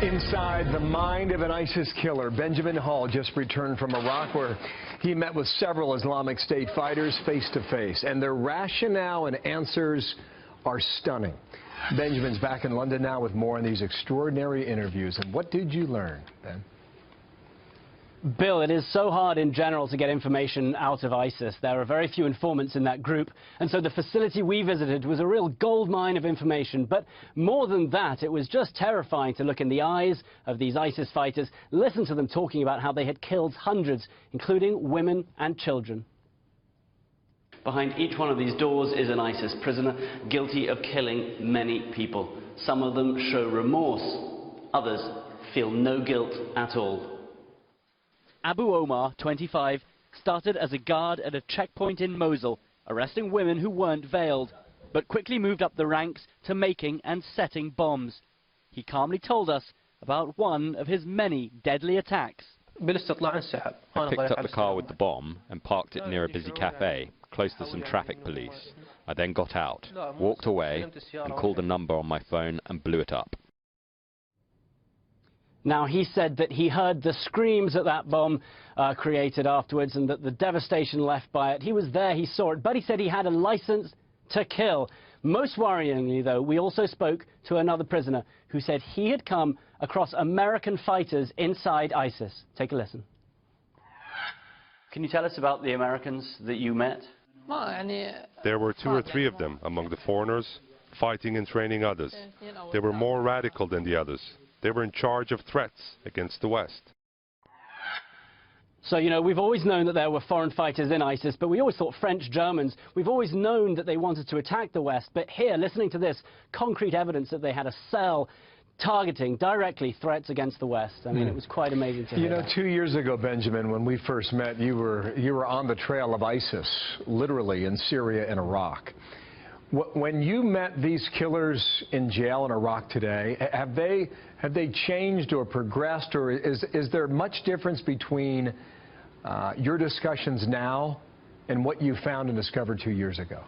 Inside the mind of an ISIS killer, Benjamin Hall just returned from Iraq, where he met with several Islamic State fighters face to face, and their rationale and answers are stunning. Benjamin's back in London now with more on these extraordinary interviews. And what did you learn, Ben? Bill, it is so hard in general to get information out of ISIS. There are very few informants in that group, and so the facility we visited was a real goldmine of information. But more than that, it was just terrifying to look in the eyes of these ISIS fighters, listen to them talking about how they had killed hundreds, including women and children. Behind each one of these doors is an ISIS prisoner guilty of killing many people. Some of them show remorse, others feel no guilt at all. Abu Omar, 25, started as a guard at a checkpoint in Mosul, arresting women who weren't veiled, but quickly moved up the ranks to making and setting bombs. He calmly told us about one of his many deadly attacks. I picked up the car with the bomb and parked it near a busy cafe, close to some traffic police. I then got out, walked away, and called a number on my phone and blew it up. Now, he said that he heard the screams that bomb created afterwards and that the devastation left by it. He was there, he saw it, but he said he had a license to kill. Most worryingly, though, we also spoke to another prisoner who said he had come across American fighters inside ISIS. Take a listen. Can you tell us about the Americans that you met? There were 2 or 3 of them among the foreigners, fighting and training others. They were more radical than the others. They were in charge of threats against the West. So, you know, we've always known that there were foreign fighters in ISIS, but we always thought French, Germans. We've always known that they wanted to attack the West. But here, listening to this, concrete evidence that they had a cell targeting directly threats against the West. I mean, it was quite amazing to hear. You know, 2 years ago, Benjamin, when we first met, you were on the trail of ISIS, literally, in Syria and Iraq. When you met these killers in jail in Iraq today, have they changed or progressed, or is there much difference between your discussions now and what you found and discovered 2 years ago?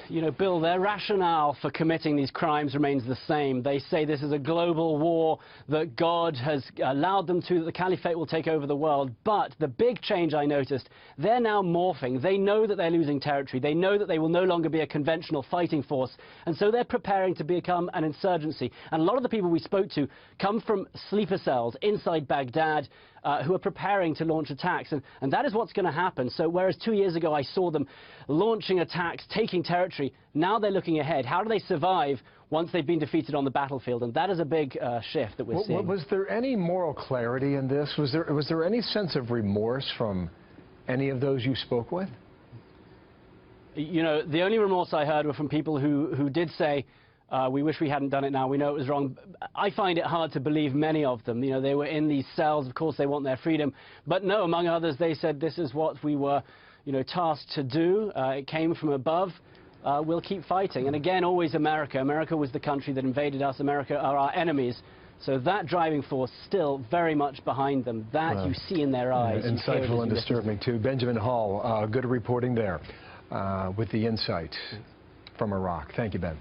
You know, Bill, their rationale for committing these crimes remains the same. They say this is a global war, that God has allowed them to, that the caliphate will take over the world. But the big change I noticed, they're now morphing. They know that they're losing territory. They know that they will no longer be a conventional fighting force. And so they're preparing to become an insurgency. And a lot of the people we spoke to come from sleeper cells inside Baghdad, who are preparing to launch attacks. And that is what's going to happen. So whereas 2 years ago I saw them launching attacks, taking territory, now they're looking ahead. How do they survive once they've been defeated on the battlefield? And that is a big shift that we're seeing. Was there any moral clarity in this? Was there any sense of remorse from any of those you spoke with? You know, the only remorse I heard were from people who did say, we wish we hadn't done it now. We know it was wrong. I find it hard to believe many of them. You know, they were in these cells. Of course, they want their freedom. But no, among others, they said this is what we were, you know, tasked to do. It came from above. We'll keep fighting. And again, always America. America was the country that invaded us. America are our enemies. So that driving force still very much behind them. That you see in their eyes. Insightful and disturbing, too. Benjamin Hall, good reporting there with the insight from Iraq. Thank you, Ben.